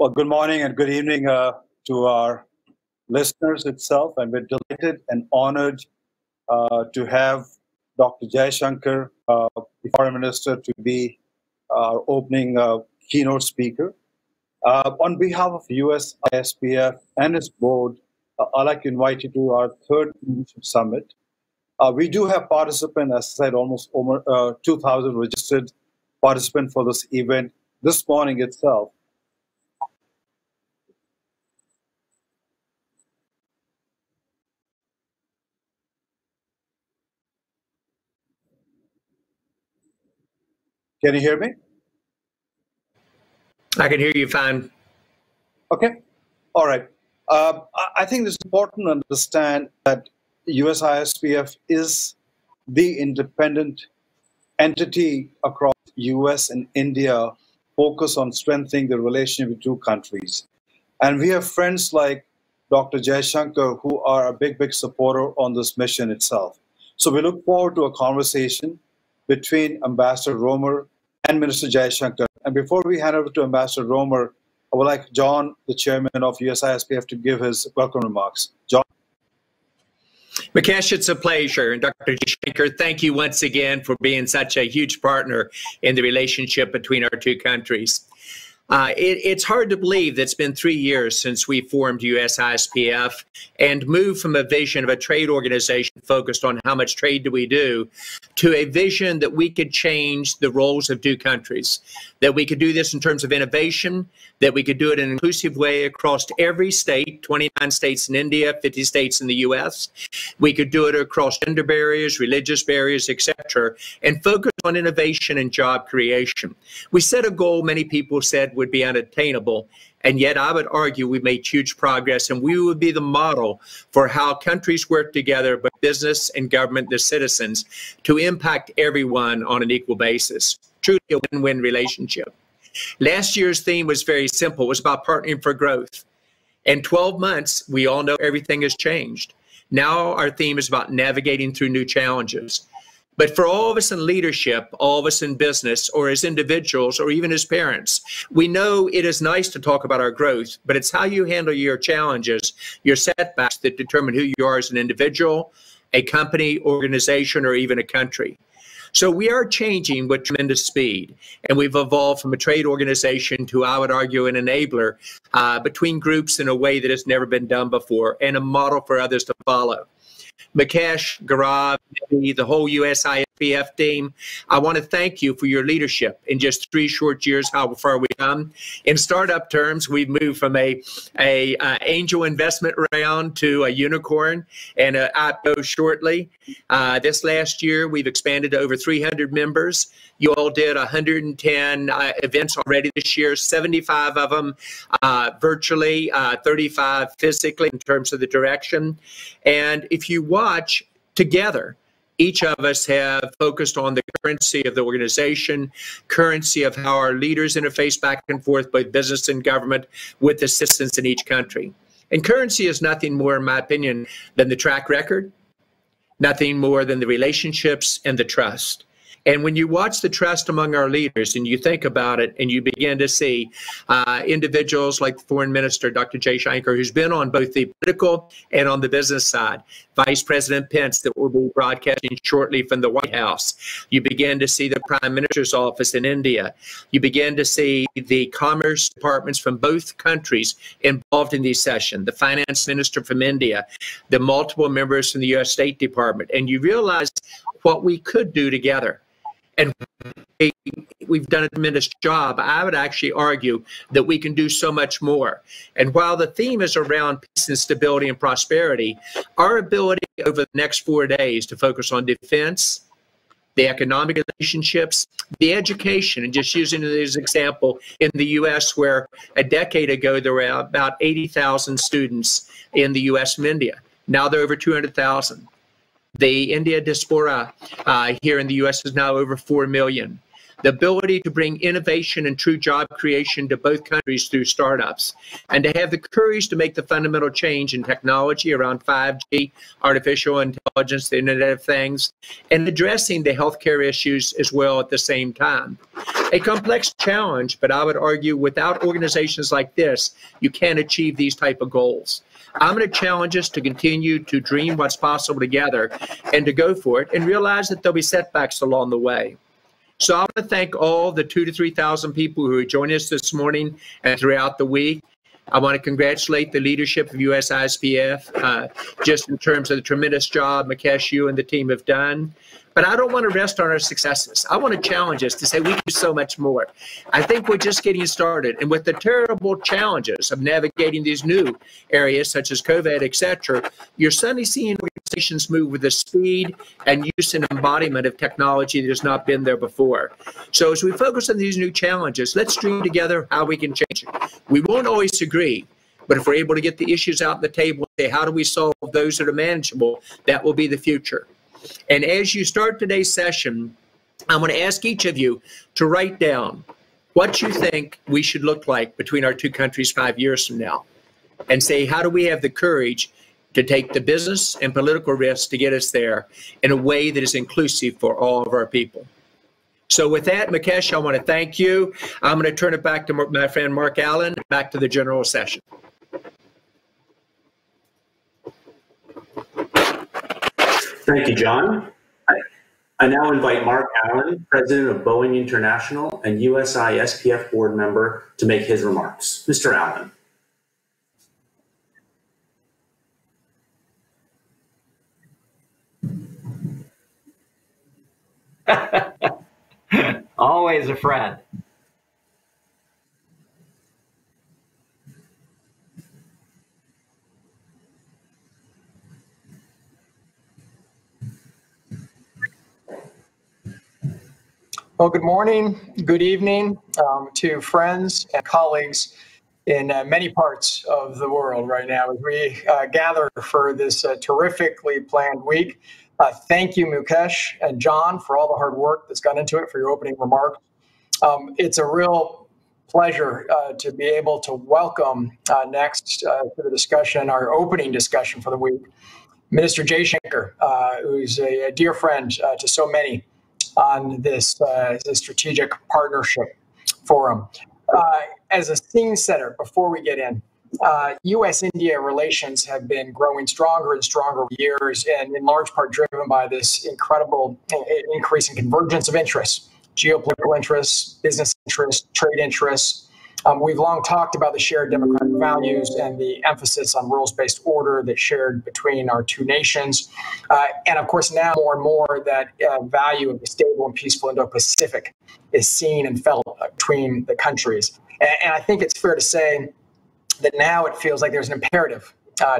Well, good morning and good evening to our listeners itself. And we're delighted and honored to have Dr. Jaishankar, the Foreign Minister, to be our opening keynote speaker. On behalf of USISPF and its board, I'd like to invite you to our third leadership summit. We do have participants, as I said, almost over 2,000 registered participants for this event this morning itself. Can you hear me? I can hear you fine. Okay. All right. I think it's important to understand that USISPF is the independent entity across US and India focused on strengthening the relationship with two countries. And we have friends like Dr. Jaishankar who are a big supporter on this mission itself. So we look forward to a conversation between Ambassador Roemer and Minister Jaishankar. And before we hand over to Ambassador Roemer, I would like John, the chairman of USISPF, to give his welcome remarks. John? Mukesh, it's a pleasure. And Dr. Jaishankar, thank you once again for being such a huge partner in the relationship between our two countries. It's hard to believe that it's been 3 years since we formed USISPF and moved from a vision of a trade organization focused on how much trade do we do to a vision that we could change the roles of two countries, that we could do this in terms of innovation, that we could do it in an inclusive way across every state, 29 states in India, 50 states in the US. We could do it across gender barriers, religious barriers, etc., and focus on innovation and job creation. We set a goal many people said would be unattainable, and yet I would argue we made huge progress, and we would be the model for how countries work together, but business and government, the citizens, to impact everyone on an equal basis. Truly a win-win relationship. Last year's theme was very simple. It was about partnering for growth. In 12 months, we all know everything has changed. Now our theme is about navigating through new challenges. But for all of us in leadership, all of us in business, or as individuals, or even as parents, we know it is nice to talk about our growth, but it's how you handle your challenges, your setbacks, that determine who you are as an individual, a company, organization, or even a country. So we are changing with tremendous speed, and we've evolved from a trade organization to, I would argue, an enabler between groups in a way that has never been done before, and a model for others to follow. Mukesh, Gaurav, the whole USISPF team, I want to thank you for your leadership in just 3 short years, how far we've come. In startup terms, we've moved from a angel investment round to a unicorn and an IPO shortly. This last year, we've expanded to over 300 members. You all did 110 events already this year, 75 of them virtually, 35 physically in terms of the direction. And if you watch together, each of us have focused on the currency of the organization, currency of how our leaders interface back and forth, both business and government, with assistance in each country. And currency is nothing more, in my opinion, than the track record, nothing more than the relationships and the trust. And when you watch the trust among our leaders and you think about it and you begin to see individuals like the Foreign Minister, Dr. Jaishankar, who's been on both the political and on the business side, Vice President Pence that will be broadcasting shortly from the White House. You begin to see the Prime Minister's office in India. You begin to see the commerce departments from both countries involved in these sessions, the Finance Minister from India, the multiple members from the U.S. State Department, and you realize what we could do together. And we've done a tremendous job. I would actually argue that we can do so much more. And while the theme is around peace and stability and prosperity, our ability over the next 4 days to focus on defense, the economic relationships, the education, and just using it as an example, in the U.S., where a decade ago there were about 80,000 students in the U.S. from India. Now there are over 200,000. The India diaspora here in the U.S. is now over 4 million. The ability to bring innovation and true job creation to both countries through startups, and to have the courage to make the fundamental change in technology around 5G, artificial intelligence, the Internet of Things, and addressing the healthcare issues as well at the same time. A complex challenge, but I would argue without organizations like this, you can't achieve these type of goals. I'm going to challenge us to continue to dream what's possible together and to go for it and realize that there'll be setbacks along the way. So I want to thank all the 2,000 to 3,000 people who are joining us this morning and throughout the week. I want to congratulate the leadership of USISPF, just in terms of the tremendous job Mukesh, you and the team have done. But I don't want to rest on our successes. I want to challenge us to say we can do so much more. I think we're just getting started. And with the terrible challenges of navigating these new areas such as COVID, et cetera, you're suddenly seeing organizations move with the speed and use and embodiment of technology that has not been there before. So as we focus on these new challenges, let's dream together how we can change it. We won't always agree, but if we're able to get the issues out on the table, say, how do we solve those that are manageable, that will be the future. And as you start today's session, I'm going to ask each of you to write down what you think we should look like between our two countries 5 years from now, and say, how do we have the courage to take the business and political risks to get us there in a way that is inclusive for all of our people. So with that, Mukesh, I want to thank you. I'm going to turn it back to my friend Mark Allen, back to the general session. Thank you, John. I now invite Mark Allen, President of Boeing International and USISPF board member, to make his remarks. Mr. Allen. Always a friend. Well, good morning, good evening to friends and colleagues in many parts of the world right now as we gather for this terrifically planned week. Thank you, Mukesh and John, for all the hard work that's gone into it, for your opening remarks. It's a real pleasure to be able to welcome next to the discussion, our opening discussion for the week, Minister Jaishankar, who's a dear friend to so many on this strategic partnership forum. As a scene setter, before we get in, U.S.-India relations have been growing stronger and stronger over years, and in large part driven by this incredible increase in convergence of interests, geopolitical interests, business interests, trade interests. We've long talked about the shared democratic values and the emphasis on rules-based order that's shared between our two nations. And of course, now more and more that value of the stable and peaceful Indo-Pacific is seen and felt between the countries. And I think it's fair to say that now it feels like there's an imperative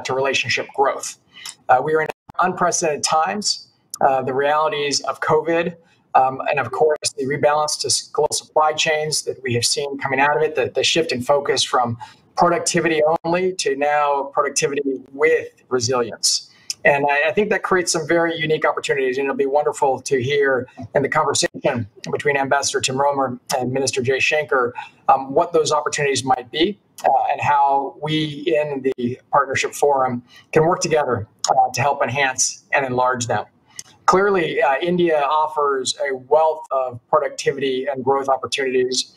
to relationship growth. We are in unprecedented times. The realities of COVID, and of course, the rebalance to global supply chains that we have seen coming out of it, the shift in focus from productivity only to now productivity with resilience. And I think that creates some very unique opportunities, and it'll be wonderful to hear in the conversation between Ambassador Tim Roemer and Minister Jaishankar what those opportunities might be and how we in the Partnership Forum can work together to help enhance and enlarge them. Clearly, India offers a wealth of productivity and growth opportunities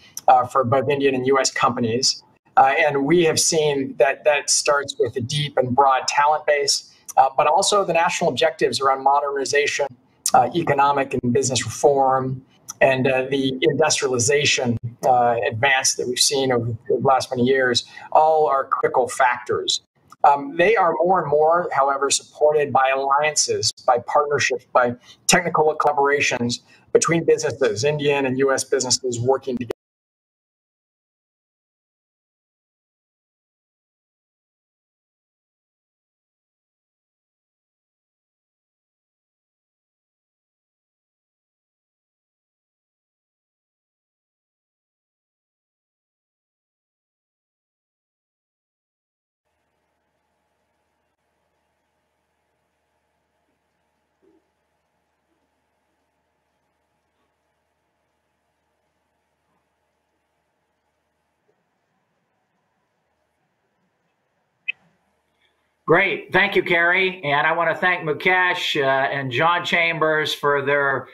for both Indian and U.S. companies. And we have seen that that starts with a deep and broad talent base, but also the national objectives around modernization, economic and business reform, and the industrialization advance that we've seen over the last many years, all are critical factors. They are more and more, however, supported by alliances, by partnerships, by technical collaborations between businesses, Indian and U.S. businesses working together. Great. Thank you, Kerry. And I want to thank Mukesh and John Chambers for their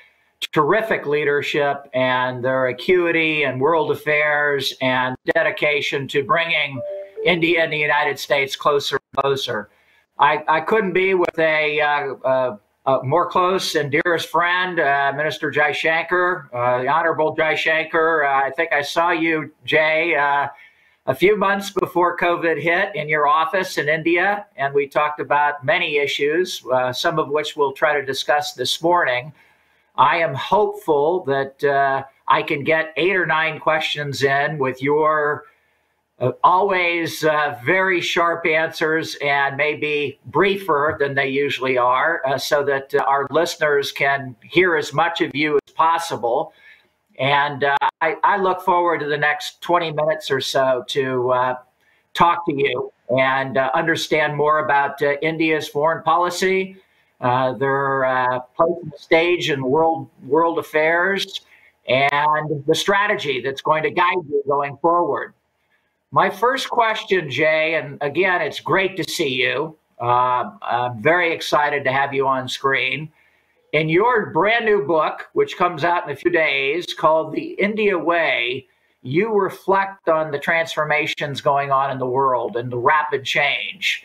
terrific leadership and their acuity and world affairs and dedication to bringing India and the United States closer and closer. I couldn't be with a more close and dearest friend, Minister Jaishankar, the Honorable Jaishankar. I think I saw you, Jay, a few months before COVID hit in your office in India, and we talked about many issues, some of which we'll try to discuss this morning. I am hopeful that I can get 8 or 9 questions in with your always very sharp answers and maybe briefer than they usually are, so that our listeners can hear as much of you as possible. And I look forward to the next 20 minutes or so to talk to you and understand more about India's foreign policy, their place on the stage in world affairs, and the strategy that's going to guide you going forward. My first question, Jay, and again, it's great to see you. I'm very excited to have you on screen. In your brand new book, which comes out in a few days, called The India Way, you reflect on the transformations going on in the world and the rapid change.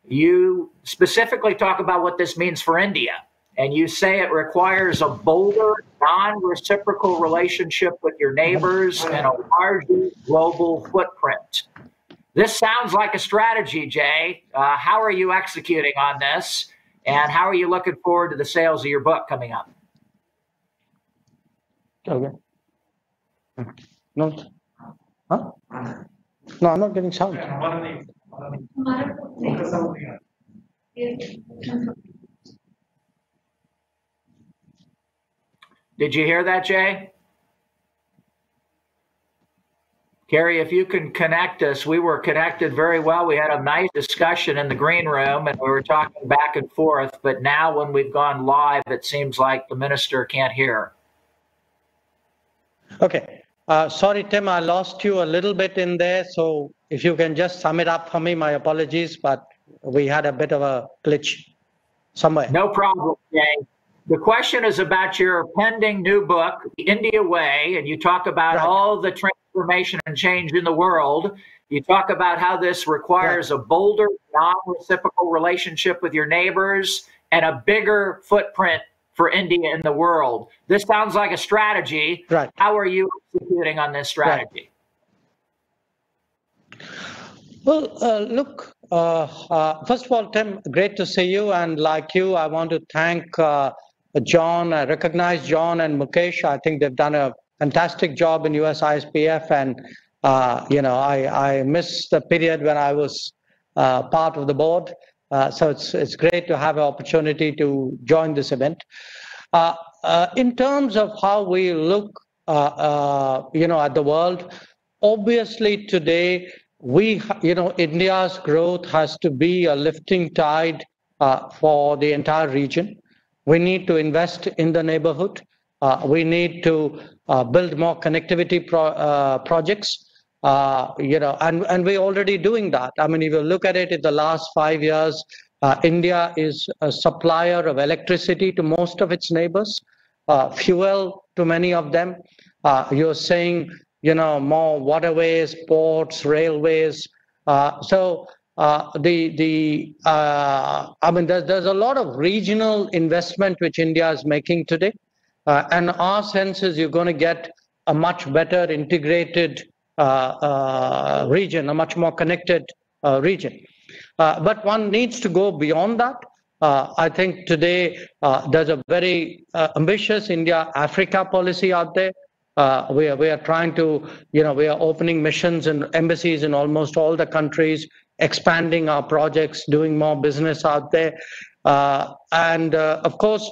You specifically talk about what this means for India, and you say it requires a bolder, non-reciprocal relationship with your neighbors and a larger global footprint. This sounds like a strategy, Jay. How are you executing on this, and how are you looking forward to the sales of your book coming up? Okay. No. Huh? No, I'm not getting sound. Did you hear that, Jay? Carrie, if you can connect us, we were connected very well. We had a nice discussion in the green room and we were talking back and forth, but now when we've gone live, it seems like the minister can't hear. Okay. Sorry, Tim, I lost you a little bit in there. So if you can just sum it up for me, my apologies, but we had a bit of a glitch somewhere. No problem, Jay. The question is about your pending new book, The India Way, and you talk about all the transformation and change in the world. You talk about how this requires a bolder, non-reciprocal relationship with your neighbors and a bigger footprint for India in the world. This sounds like a strategy. Right. How are you executing on this strategy? Well, look, first of all, Tim, great to see you. And like you, I want to thank John. I recognize John and Mukesh. I think they've done a fantastic job in USISPF. And, I missed the period when I was part of the board. So it's great to have an opportunity to join this event. In terms of how we look, at the world, obviously today, India's growth has to be a lifting tide for the entire region. We need to invest in the neighborhood. We need to build more connectivity projects. And we're already doing that. I mean, if you look at it in the last 5 years, India is a supplier of electricity to most of its neighbors, fuel to many of them. You're saying, more waterways, ports, railways. There's a lot of regional investment which India is making today. And our sense is you're going to get a much better integrated region, a much more connected region. But one needs to go beyond that. I think today there's a very ambitious India-Africa policy out there. We are trying to, we are opening missions and embassies in almost all the countries, expanding our projects, doing more business out there. Of course,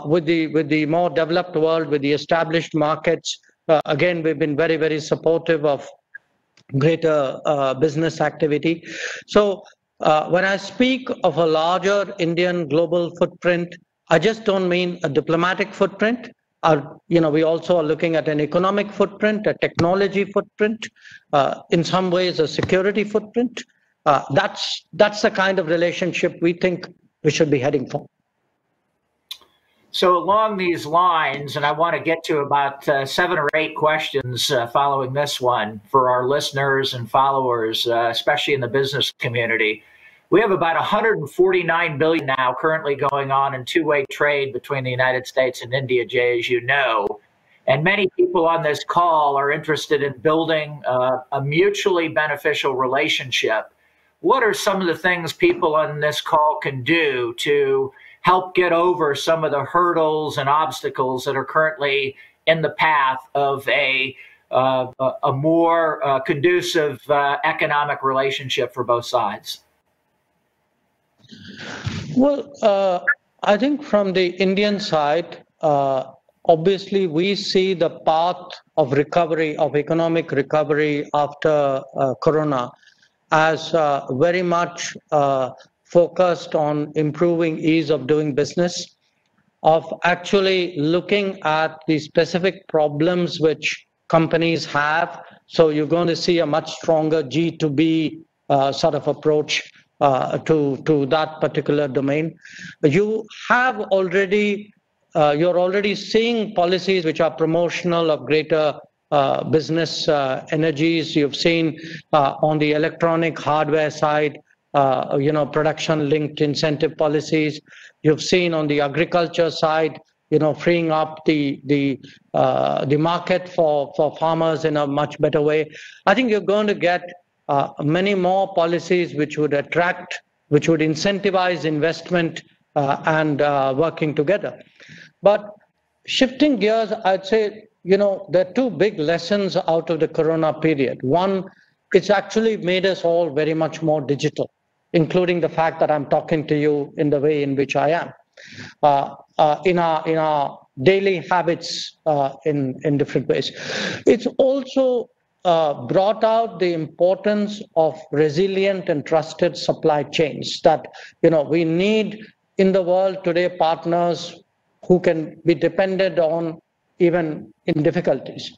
with the more developed world, with the established markets, again, we've been very, very supportive of greater business activity. So when I speak of a larger Indian global footprint, I just don't mean a diplomatic footprint. We also are looking at an economic footprint, a technology footprint, in some ways a security footprint. That's the kind of relationship we think we should be heading for. So along these lines, and I want to get to about 7 or 8 questions following this one for our listeners and followers, especially in the business community. We have about 149 billion now currently going on in two-way trade between the United States and India, Jay, as you know. And many people on this call are interested in building a mutually beneficial relationship. What are some of the things people on this call can do to help get over some of the hurdles and obstacles that are currently in the path of a more conducive economic relationship for both sides? Well, I think from the Indian side, obviously we see the path of recovery, of economic recovery after Corona as very much focused on improving ease of doing business, of actually looking at the specific problems which companies have. So you're going to see a much stronger G2B sort of approach to that particular domain. You have already, you're already seeing policies which are promotional of greater business energies. You've seen on the electronic hardware side, production-linked incentive policies. You've seen on the agriculture side, freeing up the market for farmers in a much better way. I think you're going to get many more policies which would attract, which would incentivize investment and working together. But shifting gears, I'd say, there are 2 big lessons out of the Corona period. One, it's actually made us all very much more digital, including the fact that I'm talking to you in the way in which I am, in our daily habits in different ways. It's also brought out the importance of resilient and trusted supply chains that, we need in the world today partners who can be depended on even in difficulties.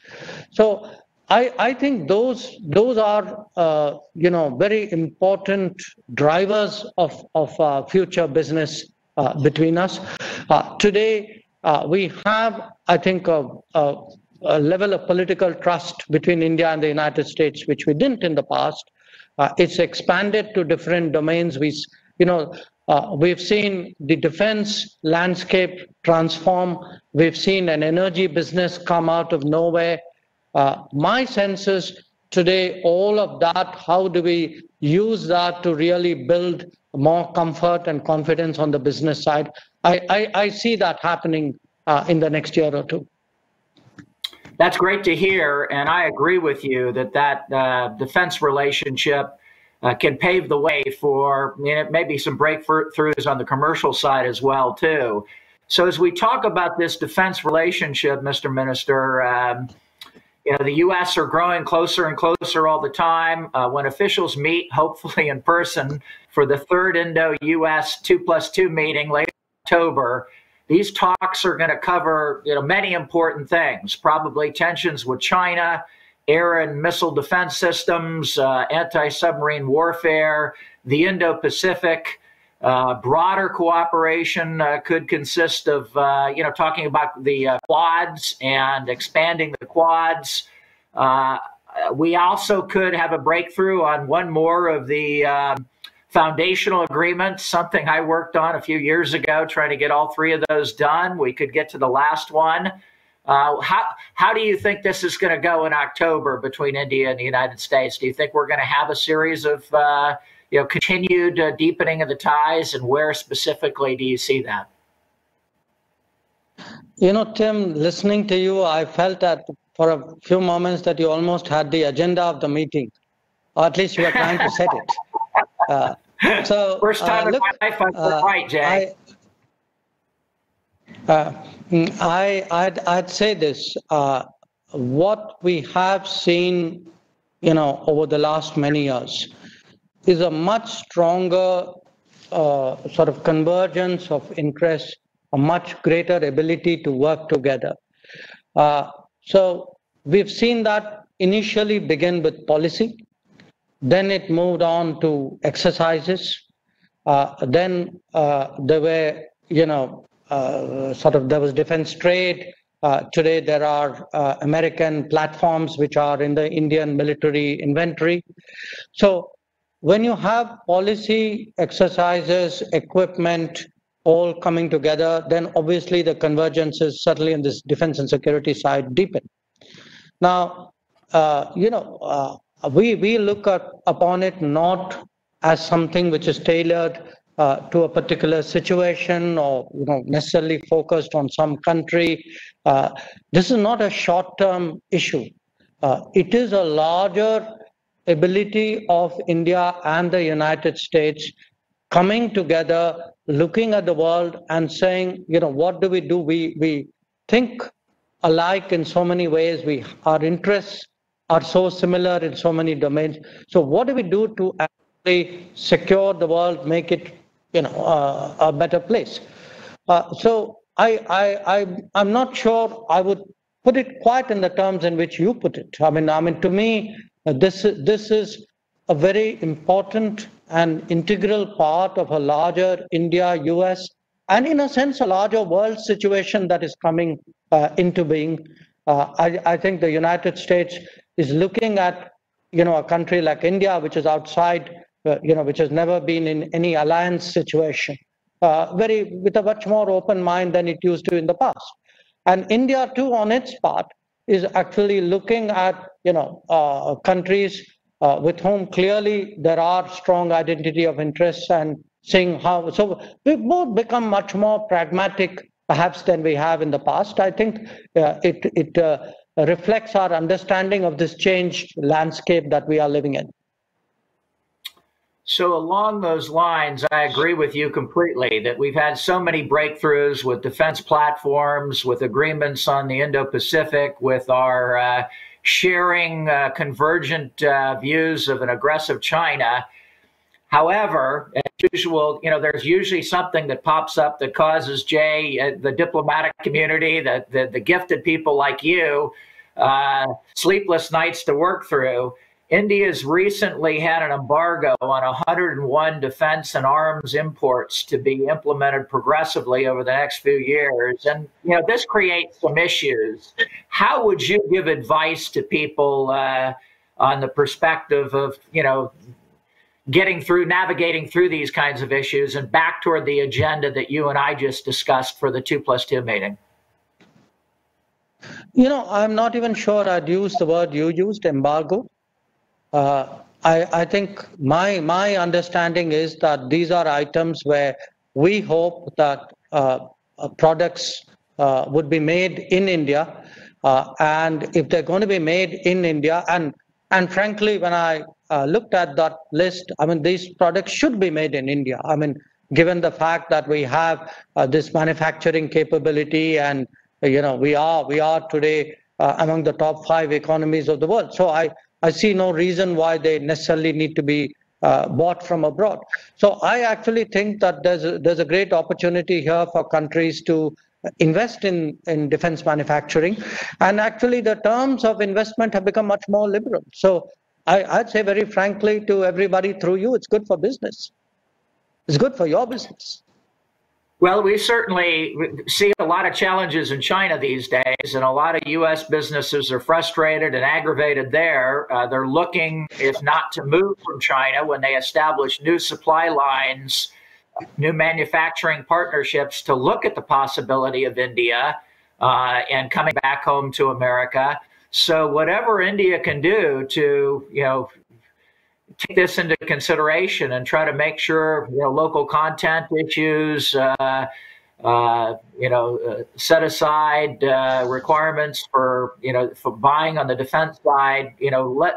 So I think those are very important drivers of future business between us. Today we have, I think, a level of political trust between India and the United States which we didn't in the past. It's expanded to different domains. We've seen the defense landscape transform. We've seen an energy business come out of nowhere. My sense is today, all of that, how do we use that to really build more comfort and confidence on the business side? I see that happening in the next year or 2. That's great to hear, and I agree with you that defense relationship can pave the way for maybe some breakthroughs on the commercial side as well, too. So as we talk about this defense relationship, Mr. Minister, the U.S. are growing closer and closer all the time. When officials meet, hopefully in person, for the 3rd Indo-U.S. 2+2 meeting late October, these talks are going to cover many important things, probably tensions with China, air and missile defense systems, anti-submarine warfare, the Indo-Pacific. Broader cooperation could consist of, talking about the Quads and expanding the Quads. We also could have a breakthrough on one more of the foundational agreements, something I worked on a few years ago, trying to get all 3 of those done. We could get to the last one. How do you think this is going to go in October between India and the United States? Do you think we're going to have a series of continued deepening of the ties, and where specifically do you see that? Tim, listening to you, I felt that for a few moments that you almost had the agenda of the meeting, or at least you were trying to set it. First time in my life I felt right, Jay. I'd say this. What we have seen, over the last many years is a much stronger sort of convergence of interests, a much greater ability to work together. So we've seen that initially begin with policy, then it moved on to exercises, then there were, there was defense trade. Today there are American platforms which are in the Indian military inventory. So when you have policy exercises, equipment, all coming together, then obviously the convergence is certainly on this defense and security side deepen. Now, we look upon it not as something which is tailored to a particular situation or necessarily focused on some country. This is not a short-term issue. It is a larger ability of India and the United States coming together, looking at the world and saying, what do? We think alike in so many ways. Our interests are so similar in so many domains. So what do we do to actually secure the world, make it a better place? So I'm not sure I would put it quite in the terms in which you put it. I mean, to me, this is a very important and integral part of a larger India-US, and in a sense, a larger world situation that is coming into being. I think the United States is looking at, a country like India, which is outside, which has never been in any alliance situation, with a much more open mind than it used to in the past. And India, too, on its part, is actually looking at, countries with whom clearly there are strong identity of interests and seeing how. So we've both become much more pragmatic, perhaps, than we have in the past. I think it reflects our understanding of this changed landscape that we are living in. So along those lines, I agree with you completely that we've had so many breakthroughs with defense platforms, with agreements on the Indo-Pacific, with our sharing convergent views of an aggressive China. However, as usual, there's usually something that pops up that causes, Jay, the diplomatic community, the gifted people like you, sleepless nights to work through. India's recently had an embargo on 101 defense and arms imports to be implemented progressively over the next few years. And, this creates some issues. How would you give advice to people on the perspective of, navigating through these kinds of issues and back toward the agenda that you and I just discussed for the 2+2 meeting? I'm not even sure I'd use the word you used, embargo. I think my understanding is that these are items where we hope that products would be made in India, and if they're going to be made in India, and frankly, when I looked at that list, these products should be made in India. Given the fact that we have this manufacturing capability, and we are today among the top 5 economies of the world. So I see no reason why they necessarily need to be bought from abroad. So I actually think that there's a great opportunity here for countries to invest in defense manufacturing. And actually the terms of investment have become much more liberal. So I'd say very frankly to everybody through you, it's good for business. It's good for your business. Well, we certainly see a lot of challenges in China these days, and a lot of U.S. businesses are frustrated and aggravated there. They're looking, if not to move from China, when they establish new supply lines, new manufacturing partnerships, to look at the possibility of India and coming back home to America. So whatever India can do to, take this into consideration and try to make sure local content issues, set aside requirements for buying on the defense side.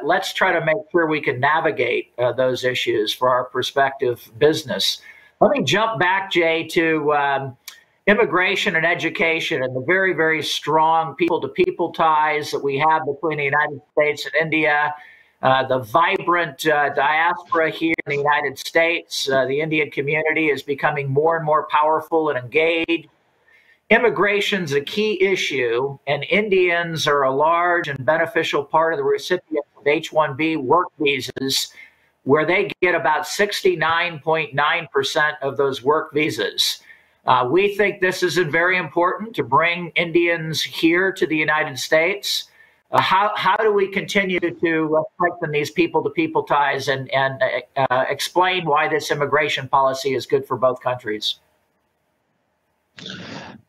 Let's try to make sure we can navigate those issues for our prospective business. Let me jump back, Jay, to immigration and education and the very, very strong people-to-people ties that we have between the United States and India. The vibrant diaspora here in the United States, the Indian community is becoming more and more powerful and engaged. Immigration's a key issue, and Indians are a large and beneficial part of the recipients of H-1B work visas, where they get about 69.9% of those work visas. We think this is very important to bring Indians here to the United States. How do we continue to strengthen these people-to-people ties and explain why this immigration policy is good for both countries?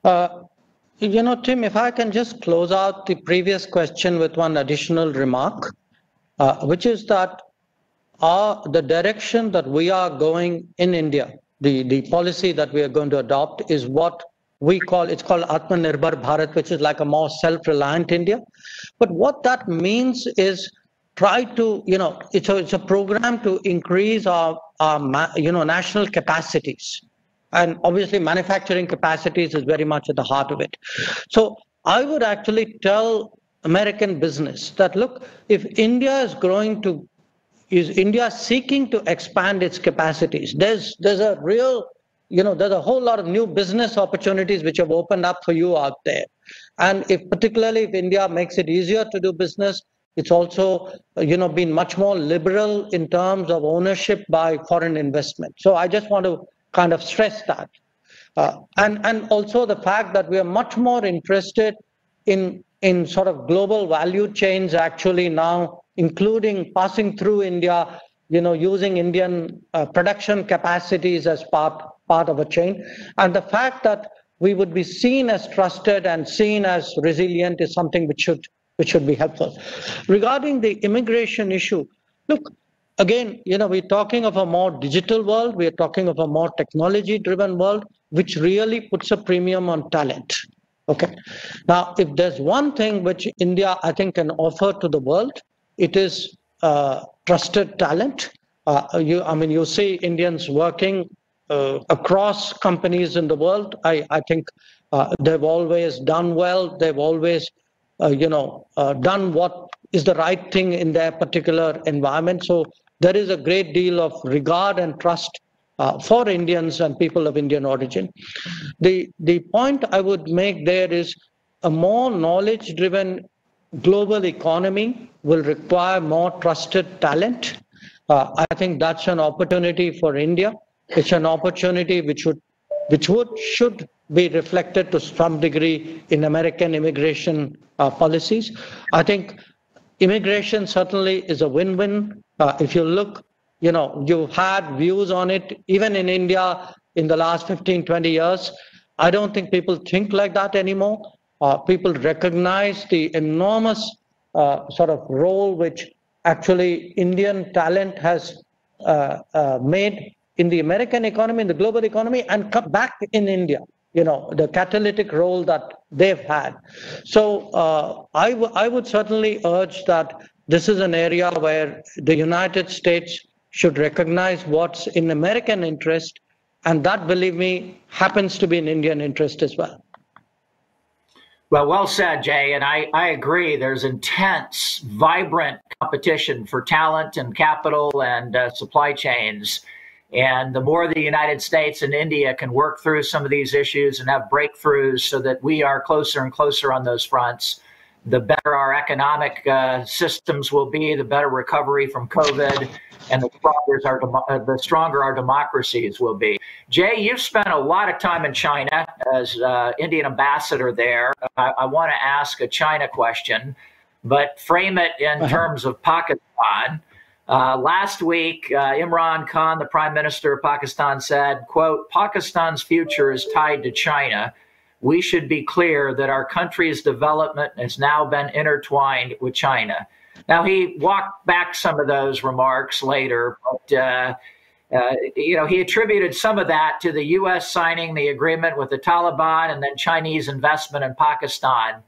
Tim, if I can just close out the previous question with one additional remark, which is that the direction that we are going in India, the policy that we are going to adopt is what we call, it's called Atmanirbhar Bharat, which is like a more self-reliant India. But what that means is try to, it's a program to increase our national capacities. And obviously manufacturing capacities is very much at the heart of it. So I would actually tell American business that, look, if India is India seeking to expand its capacities, there's a real, there's a whole lot of new business opportunities which have opened up for you out there. And particularly if India makes it easier to do business, it's also, been much more liberal in terms of ownership by foreign investment. So I just want to kind of stress that. And also the fact that we are much more interested in sort of global value chains actually now, including passing through India, using Indian production capacities as part of a chain. And the fact that we would be seen as trusted and seen as resilient is something which should be helpful. Regarding the immigration issue, look, again, we're talking of a more digital world, we're talking of a more technology-driven world, which really puts a premium on talent. Okay. Now, if there's one thing which India, I think, can offer to the world, it is trusted talent. You see Indians working across companies in the world. I think they've always done well. They've always, done what is the right thing in their particular environment. So there is a great deal of regard and trust for Indians and people of Indian origin. The point I would make there is a more knowledge-driven global economy will require more trusted talent. I think that's an opportunity for India. It's an opportunity which should be reflected to some degree in American immigration policies. I think immigration certainly is a win-win. If you look, you've had views on it, even in India in the last 15, 20 years. I don't think people think like that anymore. People recognize the enormous sort of role which actually Indian talent has made in the American economy, in the global economy, and come back in India, the catalytic role that they've had. So I would certainly urge that this is an area where the United States should recognize what's in American interest, and that, believe me, happens to be in Indian interest as well. Well said, Jay, and I agree. There's intense, vibrant competition for talent and capital and supply chains. And the more the United States and India can work through some of these issues and have breakthroughs so that we are closer and closer on those fronts, the better our economic systems will be, the better recovery from COVID, and the stronger our democracies will be. Jay, you've spent a lot of time in China as Indian ambassador there. I want to ask a China question, but frame it in terms of Pakistan. Last week, Imran Khan, the Prime Minister of Pakistan, said, quote, "Pakistan's future is tied to China. We should be clear that our country's development has now been intertwined with China." Now, he walked back some of those remarks later, but he attributed some of that to the U.S. signing the agreement with the Taliban and then Chinese investment in Pakistan.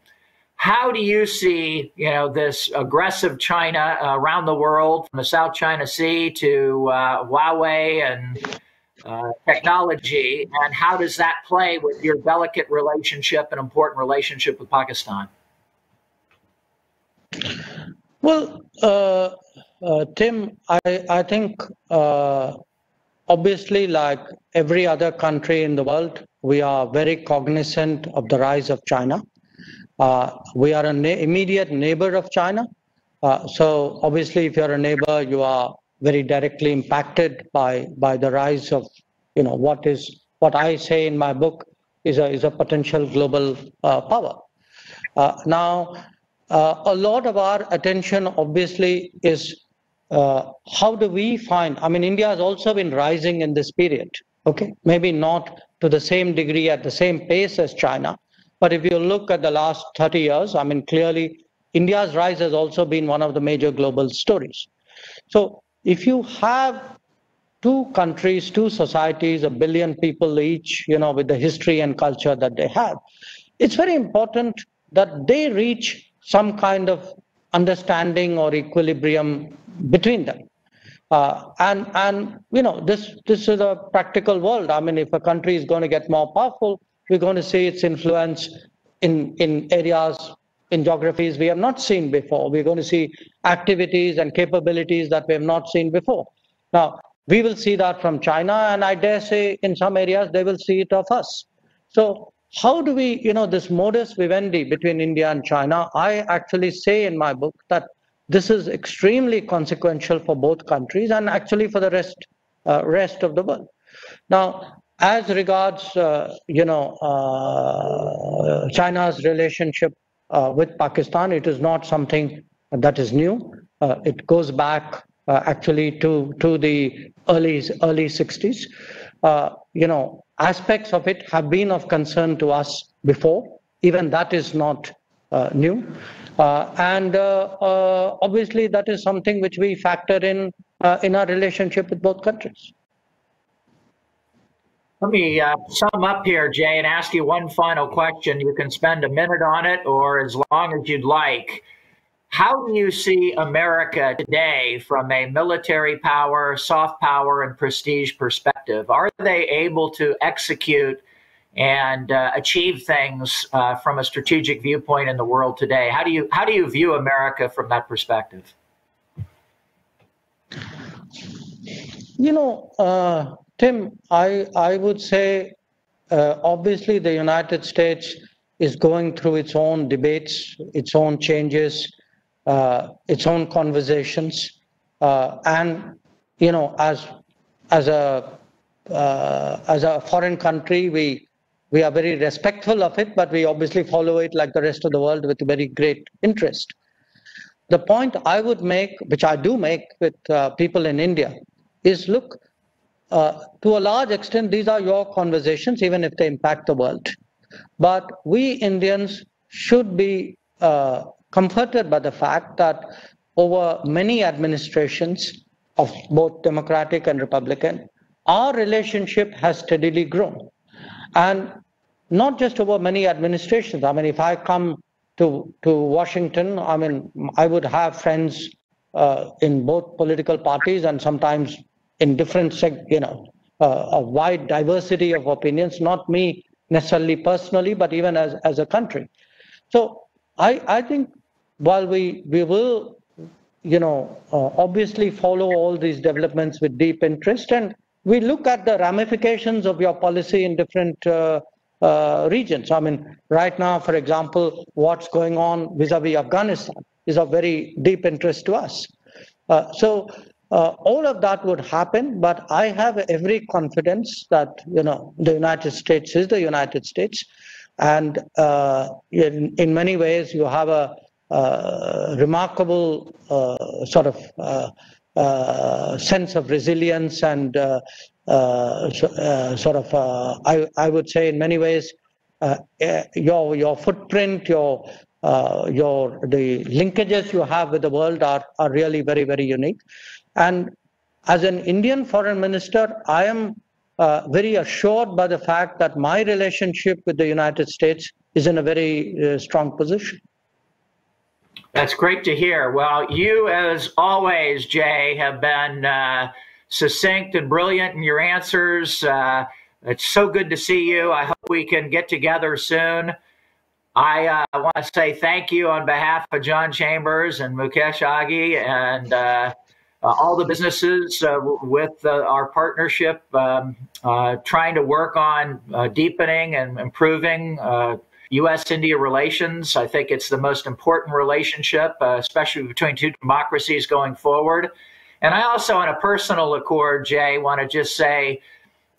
How do you see, this aggressive China around the world, from the South China Sea to Huawei and technology, and how does that play with your delicate relationship and important relationship with Pakistan? Well, Tim, I think obviously, like every other country in the world, we are very cognizant of the rise of China. We are an immediate neighbor of China. So obviously, if you're a neighbor, you are very directly impacted by the rise of what what I say in my book is a potential global power. Now, a lot of our attention obviously is how do we find, I mean, India has also been rising in this period, okay? Maybe not to the same degree at the same pace as China, but if you look at the last 30 years, I mean, clearly India's rise has also been one of the major global stories. So if you have two countries, two societies, 1 billion people each, with the history and culture that they have, it's very important that they reach some kind of understanding or equilibrium between them. This is a practical world. I mean, if a country is going to get more powerful, we're going to see its influence in areas, in geographies we have not seen before. We're going to see activities and capabilities that we have not seen before. Now, we will see that from China, and I dare say in some areas they will see it of us. So how do we, this modus vivendi between India and China, I actually say in my book that this is extremely consequential for both countries and actually for the rest of the world. Now, as regards, China's relationship with Pakistan, it is not something that is new. It goes back actually to the early 60s. Aspects of it have been of concern to us before. Even that is not new. Obviously, that is something which we factor in our relationship with both countries. Let me sum up here, Jay, and ask you one final question. You can spend a minute on it or as long as you'd like. How do you see America today from a military power, soft power, and prestige perspective? Are they able to execute and achieve things from a strategic viewpoint in the world today? How do you view America from that perspective? Tim, I would say obviously the United States is going through its own debates, its own changes, its own conversations, and as a foreign country, we are very respectful of it, but we obviously follow it like the rest of the world with very great interest. The point I would make, which I do make with people in India, is look, to a large extent, these are your conversations, even if they impact the world. But we Indians should be comforted by the fact that over many administrations of both Democratic and Republican, our relationship has steadily grown. And not just over many administrations. I mean, if I come to Washington, I mean, I would have friends in both political parties and sometimes in different, a wide diversity of opinions, not me necessarily personally, but even as a country. So I think while we will, obviously follow all these developments with deep interest, and we look at the ramifications of your policy in different regions. I mean, right now, for example, what's going on vis-a-vis Afghanistan is of very deep interest to us. All of that would happen, but I have every confidence that, the United States is the United States. And in many ways, you have a remarkable sort of sense of resilience and I would say in many ways, your footprint, the linkages you have with the world are really very, very unique. And as an Indian foreign minister, I am very assured by the fact that my relationship with the United States is in a very strong position. That's great to hear. Well, you, as always, Jay, have been succinct and brilliant in your answers. It's so good to see you. I hope we can get together soon. I want to say thank you on behalf of John Chambers and Mukesh Aghi and all the businesses with our partnership, trying to work on deepening and improving U.S.-India relations. I think it's the most important relationship, especially between two democracies going forward. And I also, on a personal accord, Jay, want to just say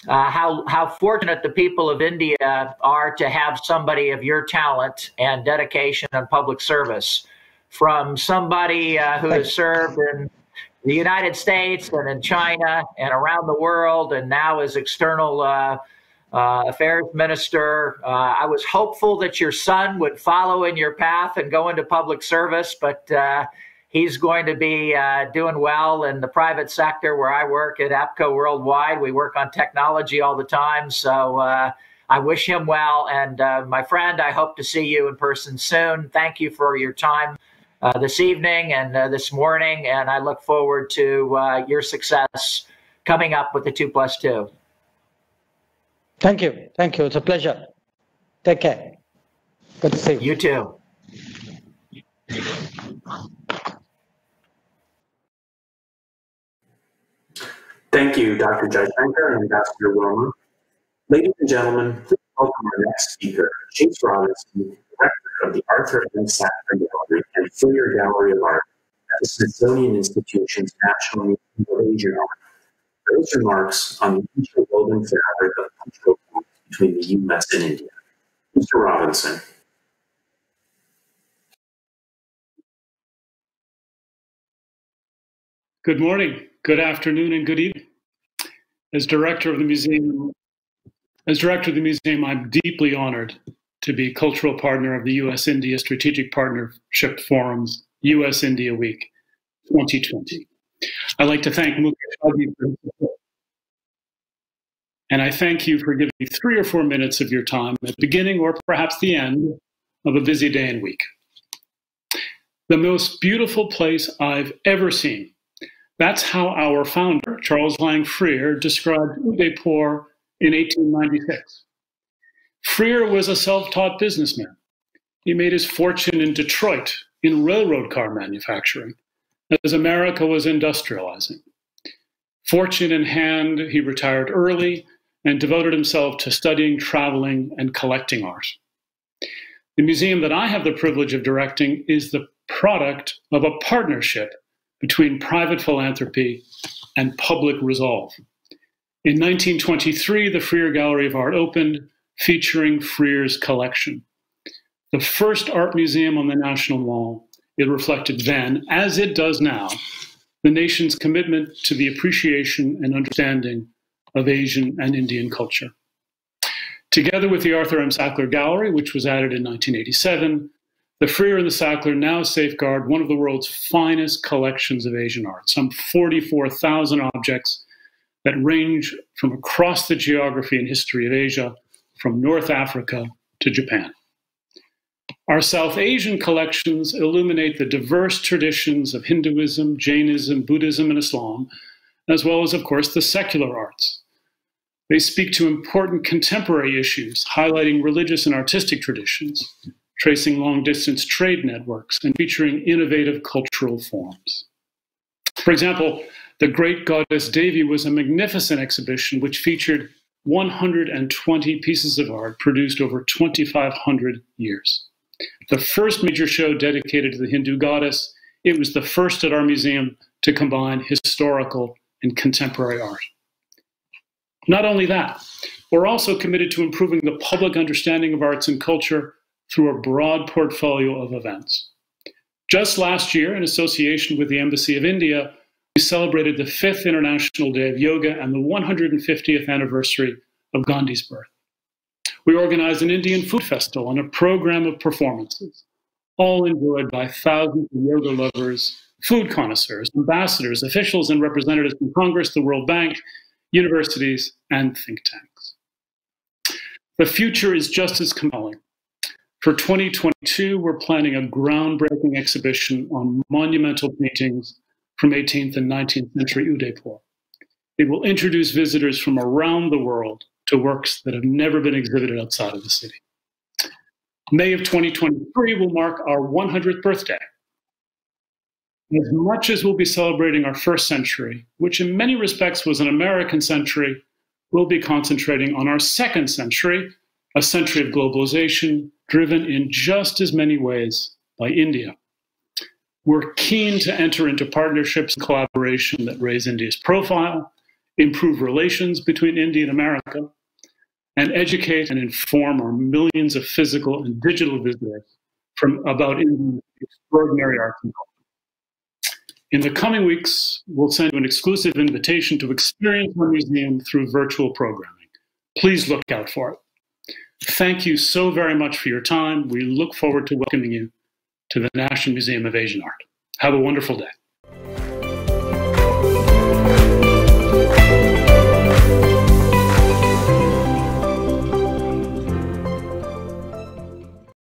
how fortunate the people of India are to have somebody of your talent and dedication and public service, from somebody who has served in the United States and in China and around the world, and now as external affairs minister. I was hopeful that your son would follow in your path and go into public service, but he's going to be doing well in the private sector where I work at APCO Worldwide. We work on technology all the time, so I wish him well. And my friend, I hope to see you in person soon. Thank you for your time this evening and this morning, and I look forward to your success coming up with the 2+2. Thank you. Thank you. It's a pleasure. Take care. Good to see you. You too. Thank you, Dr. Jaishankar and Ambassador Roemer. Ladies and gentlemen, please welcome our next speaker, Chase Robinson, Director of the Arthur M. Sackler Gallery and Freer Gallery of Art at the Smithsonian Institution's National Museum of Asian Art, for his remarks on the interwoven fabric of cultural bonds between the U.S. and India. Mr. Robinson. Good morning, good afternoon, and good evening. As director of the museum, I'm deeply honored to be cultural partner of the U.S.-India Strategic Partnership Forum's U.S.-India Week 2020. I'd like to thank Mukesh for his support. And I thank you for giving me 3 or 4 minutes of your time at the beginning or perhaps the end of a busy day and week. The most beautiful place I've ever seen. That's how our founder, Charles Lang Freer, described Udaipur in 1896. Freer was a self-taught businessman. He made his fortune in Detroit in railroad car manufacturing, as America was industrializing. Fortune in hand, he retired early and devoted himself to studying, traveling, and collecting art. The museum that I have the privilege of directing is the product of a partnership between private philanthropy and public resolve. In 1923, the Freer Gallery of Art opened, featuring Freer's collection. The first art museum on the National Mall, it reflected then, as it does now, the nation's commitment to the appreciation and understanding of Asian and Indian culture. Together with the Arthur M. Sackler Gallery, which was added in 1987, the Freer and the Sackler now safeguard one of the world's finest collections of Asian art, some 44,000 objects that range from across the geography and history of Asia, from North Africa to Japan. Our South Asian collections illuminate the diverse traditions of Hinduism, Jainism, Buddhism, and Islam, as well as, of course, the secular arts. They speak to important contemporary issues, highlighting religious and artistic traditions, tracing long-distance trade networks, and featuring innovative cultural forms. For example, The Great Goddess Devi was a magnificent exhibition which featured 120 pieces of art produced over 2,500 years. The first major show dedicated to the Hindu goddess, it was the first at our museum to combine historical and contemporary art. Not only that, we're also committed to improving the public understanding of arts and culture through a broad portfolio of events. Just last year, in association with the Embassy of India, we celebrated the 5th International Day of Yoga and the 150th anniversary of Gandhi's birth. We organized an Indian food festival and a program of performances, all enjoyed by thousands of yoga lovers, food connoisseurs, ambassadors, officials, and representatives from Congress, the World Bank, universities, and think tanks. The future is just as compelling. For 2022, we're planning a groundbreaking exhibition on monumental paintings from 18th and 19th century Udaipur. It will introduce visitors from around the world to works that have never been exhibited outside of the city. May of 2023 will mark our 100th birthday. As much as we'll be celebrating our first century, which in many respects was an American century, we'll be concentrating on our second century, a century of globalization driven in just as many ways by India. We're keen to enter into partnerships and collaboration that raise India's profile, improve relations between India and America, and educate and inform our millions of physical and digital visitors about India's extraordinary arts and culture. In the coming weeks, we'll send you an exclusive invitation to experience our museum through virtual programming. Please look out for it. Thank you so very much for your time. We look forward to welcoming you to the National Museum of Asian Art. Have a wonderful day.